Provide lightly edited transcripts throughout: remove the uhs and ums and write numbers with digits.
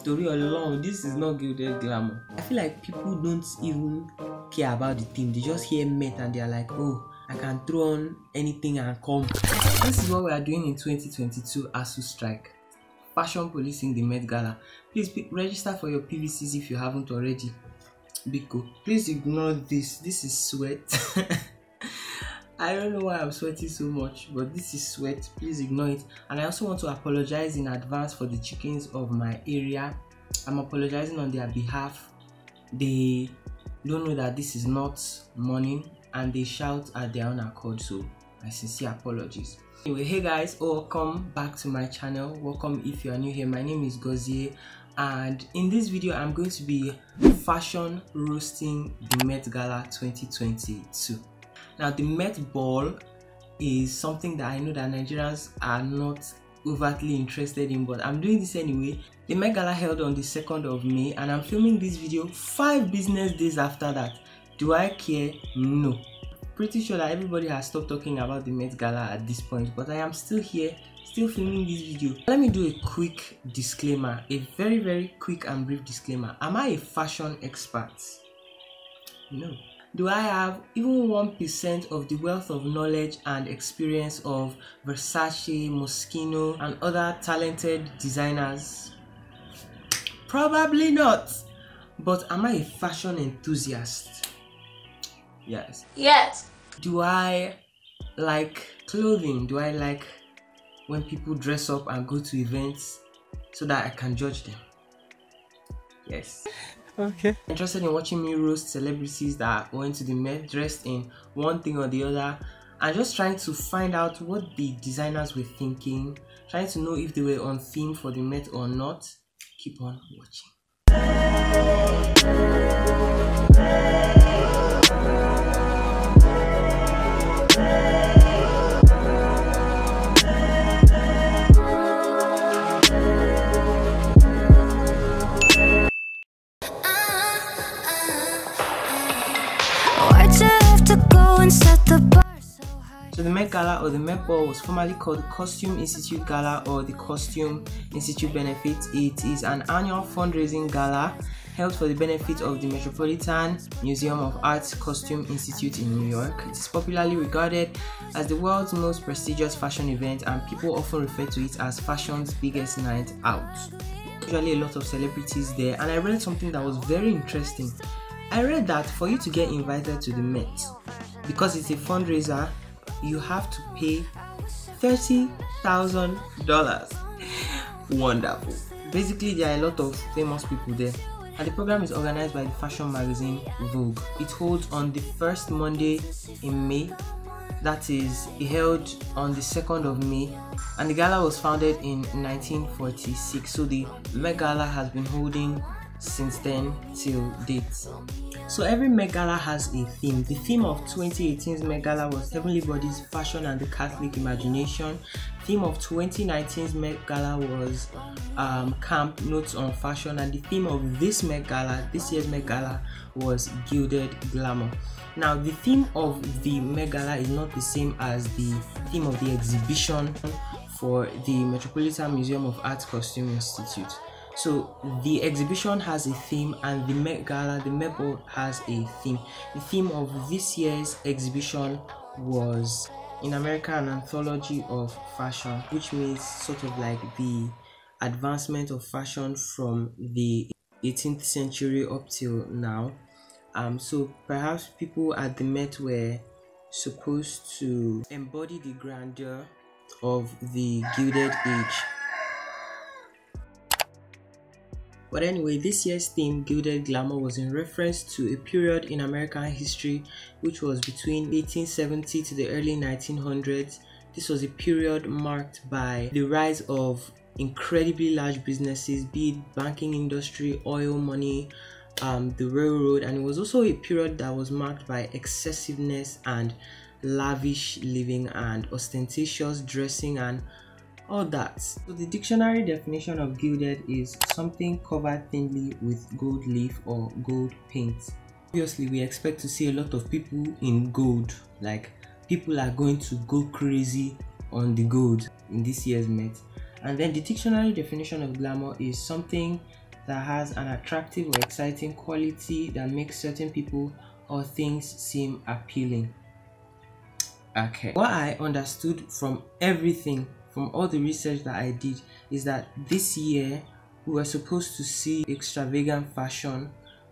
Story all along, this is not Gilded Glamour. I feel like people don't even care about the theme. They just hear Met and they're like, oh, I can throw on anything and come. This is what we are doing in 2022 ASU strike. Fashion policing the Met Gala. Please register for your PVCs if you haven't already. Biko. Please ignore this. This is sweat. I don't know why I'm sweating so much, but this is sweat. Please ignore it. And I also want to apologize in advance for the chickens of my area. I'm apologizing on their behalf. They don't know that this is not morning and they shout at their own accord, so my sincere apologies. Anyway, hey guys, welcome back to my channel. Welcome if you are new here. My name is Gozie, and in this video I'm going to be fashion roasting the Met Gala 2022. Now, the Met Ball is something that I know that Nigerians are not overtly interested in, but I'm doing this anyway. The Met Gala held on the 2nd of May, and I'm filming this video 5 business days after that. Do I care? No. Pretty sure that everybody has stopped talking about the Met Gala at this point, but I am still here, still filming this video. Let me do a quick disclaimer, a very quick and brief disclaimer. Am I a fashion expert? No. Do I have even 1% of the wealth of knowledge and experience of Versace, Moschino, and other talented designers? Probably not. But am I a fashion enthusiast? Yes. Yes. Do I like clothing? Do I like when people dress up and go to events so that I can judge them? Yes. Okay. Interested in watching me roast celebrities that went to the Met dressed in one thing or the other, and just trying to find out what the designers were thinking, trying to know if they were on theme for the Met or not? Keep on watching. So the Met Gala or the Met Ball was formerly called the Costume Institute Gala or the Costume Institute Benefit. It is an annual fundraising gala held for the benefit of the Metropolitan Museum of Art's Costume Institute in New York. It is popularly regarded as the world's most prestigious fashion event, and people often refer to it as fashion's biggest night out. Usually a lot of celebrities there, and I read something that was very interesting. I read that for you to get invited to the Met, because it's a fundraiser, you have to pay $30,000. Wonderful. Basically, there are a lot of famous people there, and the program is organized by the fashion magazine Vogue. It holds on the first Monday in May. That is, it held on the 2nd of May, and the gala was founded in 1946. So the Met Gala has been holding since then till date. So every Met Gala has a theme. The theme of 2018's Met Gala was Heavenly Bodies, Fashion and the Catholic Imagination. The theme of 2019's Met Gala was Camp, Notes on Fashion, and the theme of this year's Met Gala was Gilded Glamour. Now, the theme of the Met Gala is not the same as the theme of the exhibition for the Metropolitan Museum of Art Costume Institute. So the exhibition has a theme, and the Met Gala, the Met Ball, has a theme. The theme of this year's exhibition was, in America, an anthology of fashion, which means sort of like the advancement of fashion from the 18th century up till now. So perhaps people at the Met were supposed to embody the grandeur of the Gilded Age. But anyway, this year's theme, Gilded Glamour, was in reference to a period in American history which was between 1870 to the early 1900s. This was a period marked by the rise of incredibly large businesses, be it banking industry, oil money, the railroad, and it was also a period that was marked by excessiveness and lavish living and ostentatious dressing and all that. So the dictionary definition of gilded is something covered thinly with gold leaf or gold paint. Obviously, we expect to see a lot of people in gold, like people are going to go crazy on the gold in this year's Met. And then the dictionary definition of glamour is something that has an attractive or exciting quality that makes certain people or things seem appealing. Okay, what I understood from everything, from all the research that I did, is that this year we were supposed to see extravagant fashion,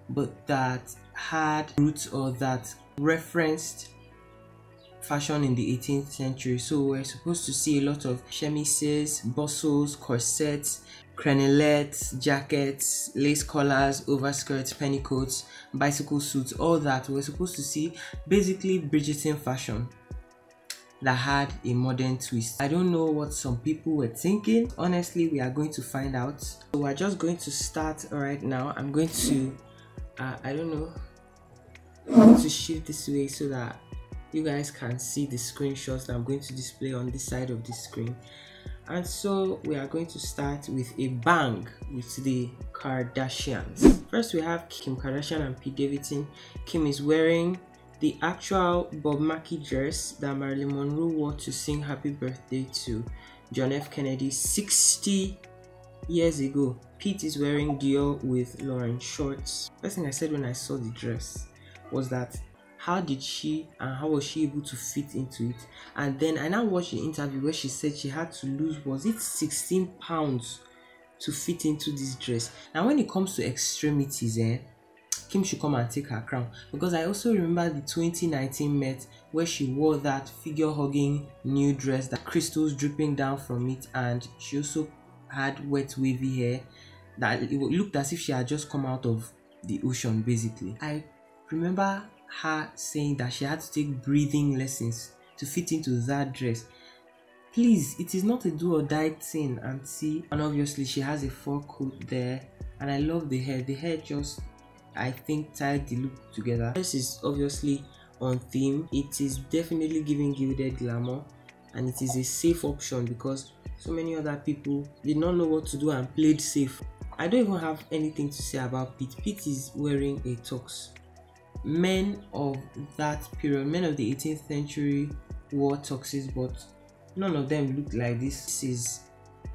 but that had roots or that referenced fashion in the 18th century. So we're supposed to see a lot of chemises, bustles, corsets, crenellettes, jackets, lace collars, overskirts, pennycoats, bicycle suits, all that. We're supposed to see basically Bridgerton fashion that had a modern twist. I don't know what some people were thinking. Honestly, we are going to find out. So we're just going to start right now. I'm going to I don't know, I'm going to shift this way so that you guys can see the screenshots that I'm going to display on this side of the screen. And so we are going to start with a bang with the Kardashians. First we have Kim Kardashian and Pete Davidson. Kim is wearing the actual Bob Mackie dress that Marilyn Monroe wore to sing happy birthday to John F. Kennedy 60 years ago. Pete is wearing Dior with Lauren shorts. First thing I said when I saw the dress was that how did she and how was she able to fit into it? And then I now watched the interview where she said she had to lose, was it 16 pounds to fit into this dress. Now when it comes to extremities, Kim should come and take her crown, because I also remember the 2019 Met where she wore that figure hugging new dress, that crystals dripping down from it, and she also had wet wavy hair that it looked as if she had just come out of the ocean basically. I remember her saying that she had to take breathing lessons to fit into that dress. Please, it is not a do or die thing, auntie. And obviously she has a fur coat there, and I love the hair. The hair just, I think, tied the look together. This is obviously on theme. It is definitely giving Gilded Glamour, and it is a safe option because so many other people did not know what to do and played safe. I don't even have anything to say about Pete. Pete is wearing a tux. Men of that period, men of the 18th century wore tuxes, but none of them looked like this. This is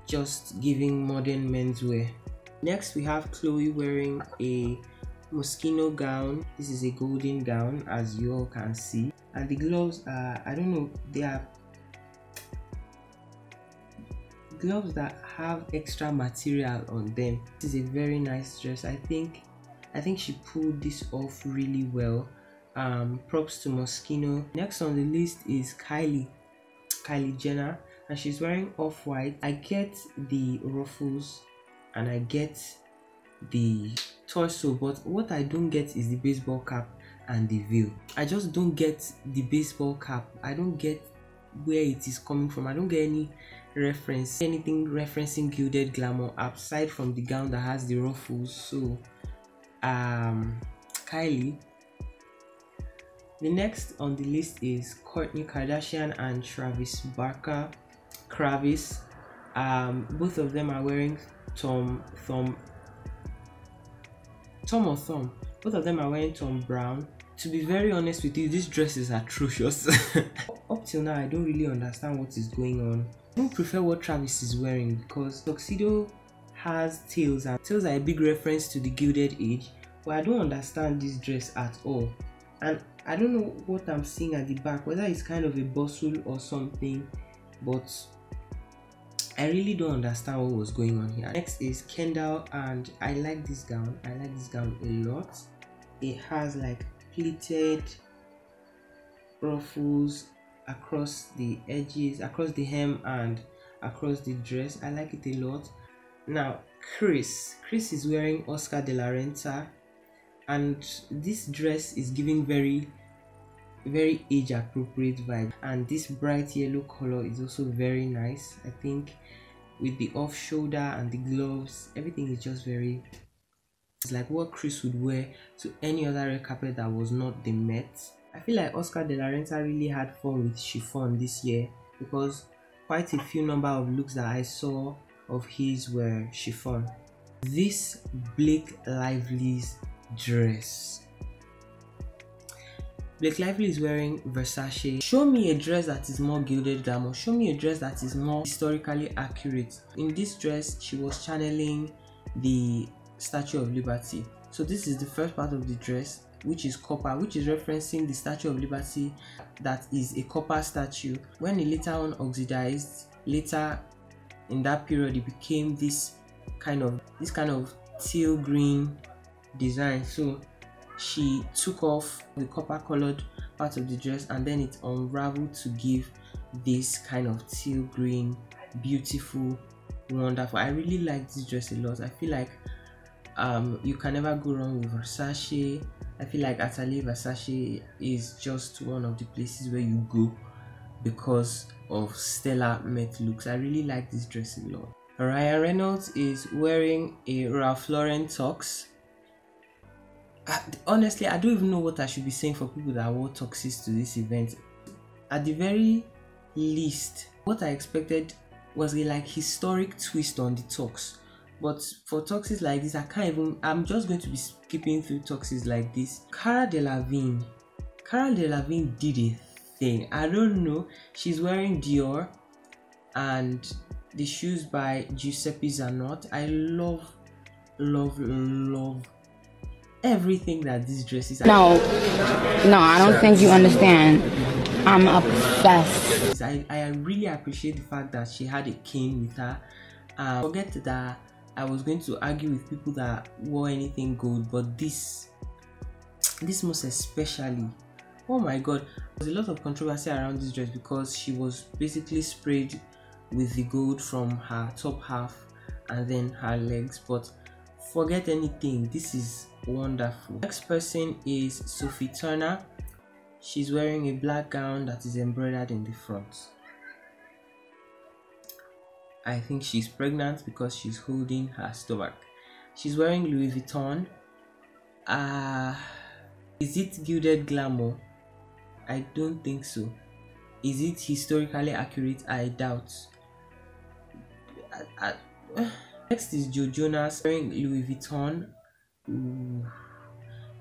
just giving modern menswear. Next we have Chloe wearing a Moschino gown. This is a golden gown, as you all can see, and the gloves are, I don't know, they are gloves that have extra material on them. This is a very nice dress. I think she pulled this off really well. Props to Moschino. Next on the list is Kylie Jenner, and she's wearing off-white. I get the ruffles and I get the torso, but what I don't get is the baseball cap and the veil. I just don't get the baseball cap. I don't get where it is coming from. I don't get any reference, anything referencing Gilded Glamour aside from the gown that has the ruffles. So Kylie. The next on the list is Kourtney Kardashian and Travis Barker. Both of them are wearing Tom. Both of them are wearing Tom Brown. To be very honest with you, this dress is atrocious. Up till now, I don't really understand what is going on. I don't prefer what Travis is wearing because tuxedo has tails, and tails are a big reference to the Gilded Age. But I don't understand this dress at all, and I don't know what I'm seeing at the back, whether it's kind of a bustle or something, but I really don't understand what was going on here. Next is Kendall, and I like this gown. I like this gown a lot. It has like pleated ruffles across the edges, across the hem and across the dress. I like it a lot. Now Chris is wearing Oscar de la Renta, and this dress is giving very age appropriate vibe, and this bright yellow color is also very nice. I think with the off shoulder and the gloves, everything is just very, it's like what Chris would wear to any other red carpet that was not the Met. I feel like Oscar de la Renta really had fun with chiffon this year, because quite a few number of looks that I saw of his were chiffon. This Blake Lively's dress. Blake Lively is wearing Versace. Show me a dress that is more Gilded Glamour. Show me a dress that is more historically accurate. In this dress, she was channeling the Statue of Liberty. So this is the first part of the dress, which is copper, which is referencing the Statue of Liberty that is a copper statue. When it later on oxidized, later in that period it became this kind of teal green design. So she took off the copper colored part of the dress and then it unraveled to give this kind of teal green, beautiful, wonderful. I really like this dress a lot. I feel like you can never go wrong with Versace. I feel like Atelier Versace is just one of the places where you go because of stellar matte looks. I really like this dress a lot. Ryan Reynolds is wearing a Ralph Lauren tux. Honestly, I don't even know what I should be saying for people that wore tuxes to this event. At the very least, what I expected was a like historic twist on the tux. But for tuxes like this, I'm just going to be skipping through tuxes like this. Cara Delevingne did a thing. I don't know. She's wearing Dior and the shoes by Giuseppe Zanotti. I love everything that this dress is. No, I don't think you understand. I'm obsessed. I really appreciate the fact that she had a cane with her. Forget that I was going to argue with people that wore anything gold, but this most especially, oh my god, there's a lot of controversy around this dress because she was basically sprayed with the gold from her top half and then her legs. But forget anything, this is wonderful. Next person is Sophie Turner. She's wearing a black gown that is embroidered in the front. I think she's pregnant because she's holding her stomach. She's wearing Louis Vuitton. Is it Gilded Glamour? I don't think so. Is it historically accurate? I doubt. Next is Joe Jonas wearing Louis Vuitton. Ooh.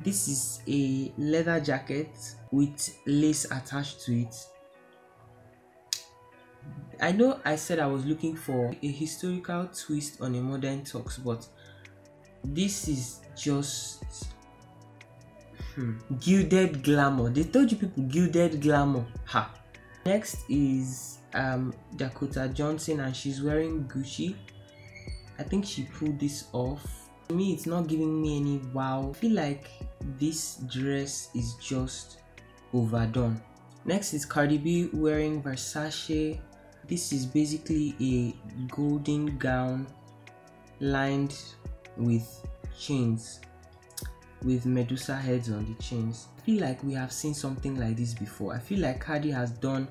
This is a leather jacket with lace attached to it. I know I said I was looking for a historical twist on a modern tux, but this is just Gilded Glamour. They told you people Gilded Glamour. Ha. Next is Dakota Johnson and she's wearing Gucci. I think she pulled this off. To me, it's not giving me any wow. I feel like this dress is just overdone. Next is Cardi B wearing Versace. This is basically a golden gown lined with chains, with Medusa heads on the chains. I feel like we have seen something like this before. I feel like Cardi has done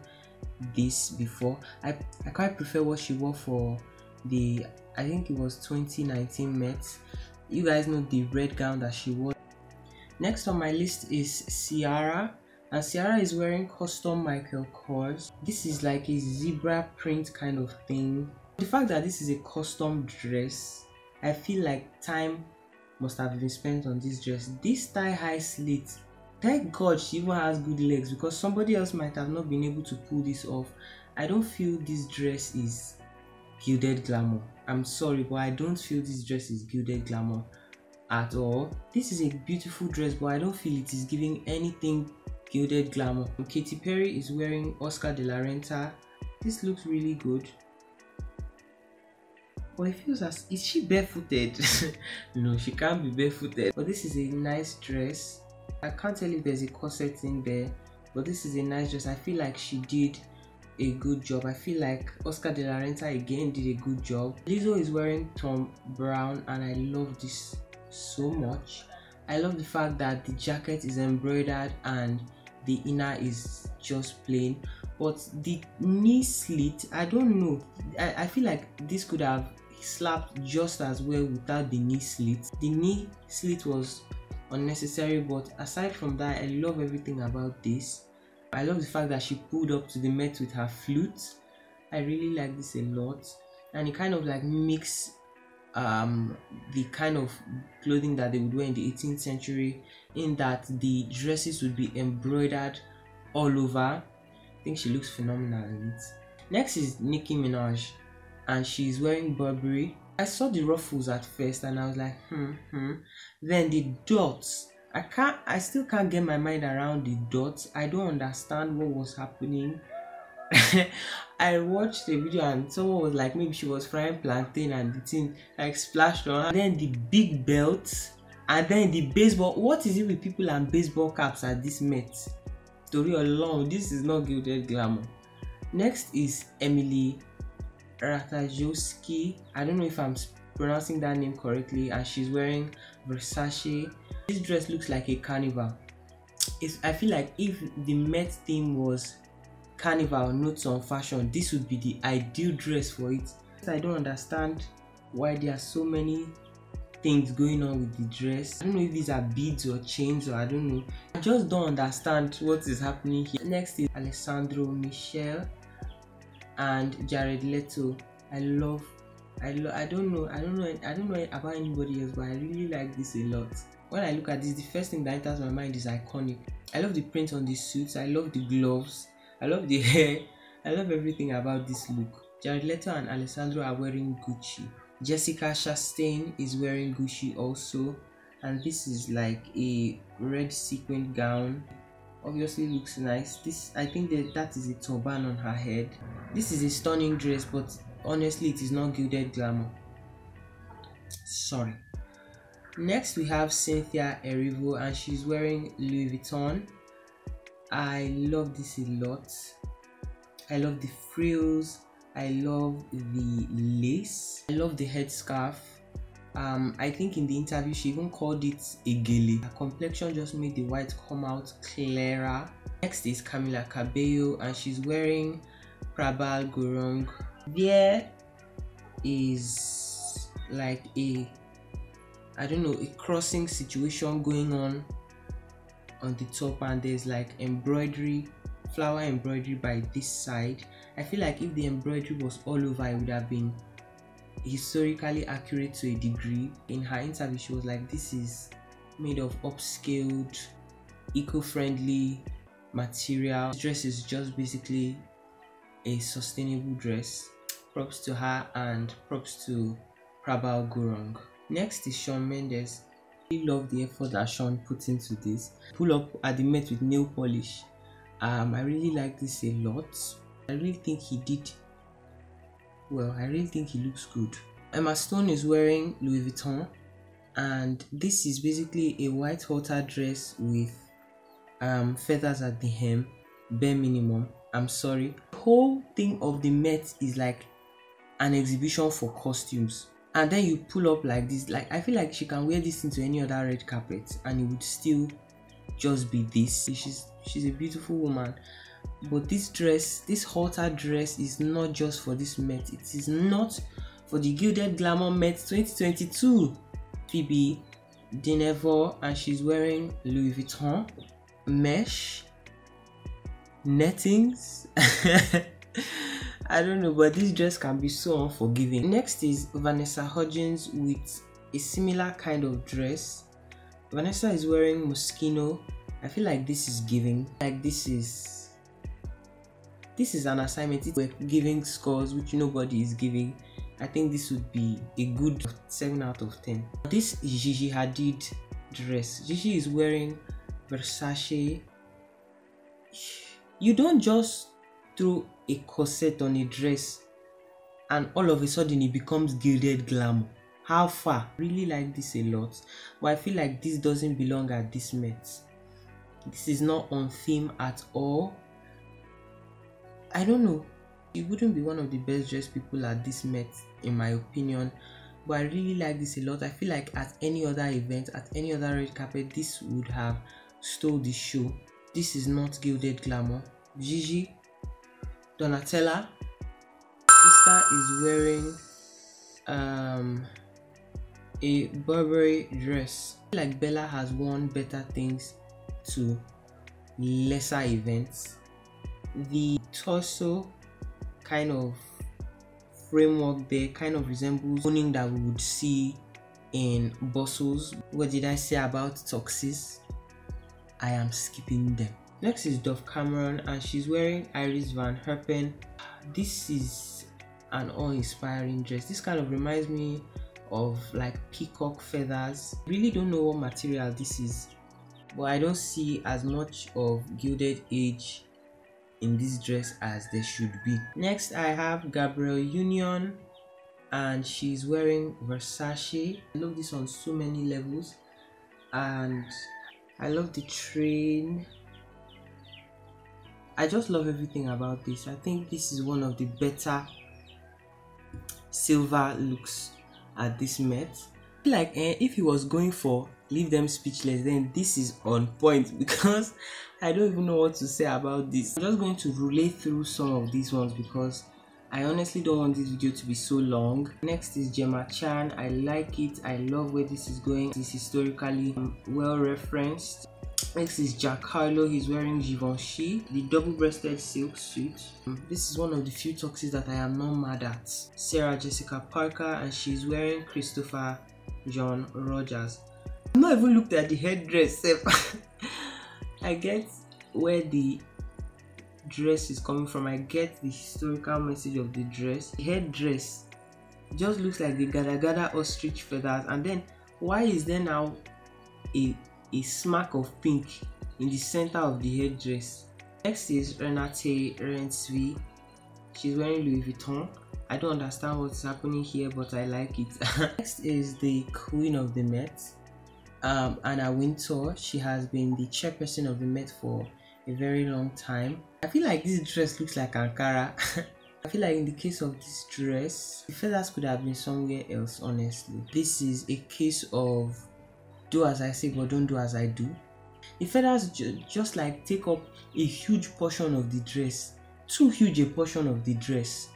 this before. I quite prefer what she wore for the, I think it was 2019 Met. You guys know the red gown that she wore. Next on my list is Ciara, and Ciara is wearing custom Michael Kors. This is like a zebra print kind of thing. The fact that this is a custom dress, I feel like time must have been spent on this dress. This thigh-high slit, thank God she even has good legs because somebody else might have not been able to pull this off. I don't feel this dress is Gilded Glamour. I'm sorry, but I don't feel this dress is Gilded Glamour at all. This is a beautiful dress, but I don't feel it is giving anything Gilded Glamour. Katy Perry is wearing Oscar de la Renta. This looks really good. But it feels as, is she barefooted? No, she can't be barefooted. But this is a nice dress. I can't tell if there's a corset in there, but this is a nice dress. I feel like she did a good job. I feel like Oscar de la Renta again did a good job. Lizzo is wearing Thom Browne and I love this so much. I love the fact that the jacket is embroidered and the inner is just plain, but the knee slit, I don't know, I feel like this could have slapped just as well without the knee slit. The knee slit was unnecessary, but aside from that, I love everything about this. I love the fact that she pulled up to the Met with her flute. I really like this a lot, and it kind of like mix the kind of clothing that they would wear in the 18th century, in that the dresses would be embroidered all over. I think she looks phenomenal in it. Next is Nicki Minaj, and she's wearing Burberry. I saw the ruffles at first and I was like, Then the dots. I still can't get my mind around the dots. I don't understand what was happening. I watched the video and someone was like, maybe she was frying plantain and the thing like splashed on her. And then the big belt and then the baseball. What is it with people and baseball caps at this Met? Story along, this is not Gilded Glamour. Next is Emily Ratajkowski. I don't know if I'm pronouncing that name correctly, and she's wearing Versace. This dress looks like a carnival. I feel like if the Met theme was carnival, notes on fashion, this would be the ideal dress for it. I don't understand why there are so many things going on with the dress. I don't know if these are beads or chains or I don't know. I just don't understand what is happening here. Next is Alessandro, Michelle, and Jared Leto. I don't know about anybody else, but I really like this a lot. When I look at this, the first thing that enters my mind is iconic. I love the print on the suits, I love the gloves, I love the hair, I love everything about this look. Jared Leto and Alessandro are wearing Gucci. Jessica Chastain is wearing Gucci also, and this is like a red sequin gown. Obviously looks nice. I think that is a turban on her head. This is a stunning dress, but honestly it is not Gilded Glamour. Sorry. Next we have Cynthia Erivo and she's wearing Louis Vuitton. I love this a lot. I love the frills, I love the lace, I love the headscarf. I think in the interview she even called it a gele. Her complexion just made the white come out clearer. Next is Camila Cabello and she's wearing Prabal Gurung. There is like a crossing situation going on the top, and there's like embroidery, flower embroidery by this side. I feel like if the embroidery was all over, it would have been historically accurate to a degree. In her interview she was like, this is made of upscaled, eco-friendly material. This dress is just basically a sustainable dress. Props to her and props to Prabal Gurung. Next is Shawn Mendes. I really love the effort that Shawn put into this. Pull up at the Met with nail polish. I really like this a lot. I really think he did well. I really think he looks good. Emma Stone is wearing Louis Vuitton, and this is basically a white halter dress with feathers at the hem, bare minimum. I'm sorry. The whole thing of the Met is like an exhibition for costumes, and then you pull up like this. Like, I feel like she can wear this into any other red carpet and it would still just be this. She's a beautiful woman. But this dress, this halter dress, is not just for this Met. It is not for the Gilded Glamour Met 2022. Phoebe Denevo, and she's wearing Louis Vuitton, mesh, nettings. I don't know, but this dress can be so unforgiving. Next is Vanessa Hudgens with a similar kind of dress. Vanessa is wearing Moschino. I feel like this is giving. Like this is an assignment. We're giving scores which nobody is giving. I think this would be a good 7 out of 10. This is Gigi Hadid dress. Gigi is wearing Versace. You don't just throw a corset on a dress and all of a sudden it becomes Gilded Glamour. How far? Really like this a lot, but I feel like this doesn't belong at this Met. This is not on theme at all. I don't know. It wouldn't be one of the best dressed people at this Met in my opinion, but I really like this a lot. I feel like at any other event, at any other red carpet, this would have stole the show. This is not Gilded Glamour. Gigi Donatella, sister, is wearing a Burberry dress. I feel like Bella has worn better things to lesser events. The torso kind of framework there kind of resembles owning that we would see in Bustles. What did I say about Toxis? I am skipping them. Next is Dove Cameron, and she's wearing Iris Van Herpen. This is an awe-inspiring dress. This kind of reminds me of like peacock feathers. Really don't know what material this is, but I don't see as much of gilded edge in this dress as there should be. Next I have Gabrielle Union, and she's wearing Versace. I love this on so many levels, and I love the train. I just love everything about this. I think this is one of the better silver looks at this Met. I feel like if he was going for leave them speechless, then this is on point, because I don't even know what to say about this. I'm just going to relate through some of these ones because I honestly don't want this video to be so long. Next is Gemma Chan. I like it. I love where this is going. This is historically well referenced. Next is Jack Harlow. He's wearing Givenchy, the double-breasted silk suit. This is one of the few tuxes that I am not mad at. Sarah Jessica Parker, and she's wearing Christopher John Rogers. I've not even looked at the headdress. I get where the dress is coming from. I get the historical message of the dress. The headdress just looks like the gada ostrich feathers, and then why is there now a smack of pink in the center of the headdress? Next is Renate Rentsvi. She's wearing Louis Vuitton. I don't understand what's happening here, but I like it. Next is the Queen of the Met, Anna Wintour. She has been the chairperson of the Met for a very long time. I feel like this dress looks like Ankara. I feel like in the case of this dress, the feathers could have been somewhere else, honestly. This is a case of do as I say but don't do as I do. The feathers just like take up a huge portion of the dress, too huge a portion of the dress.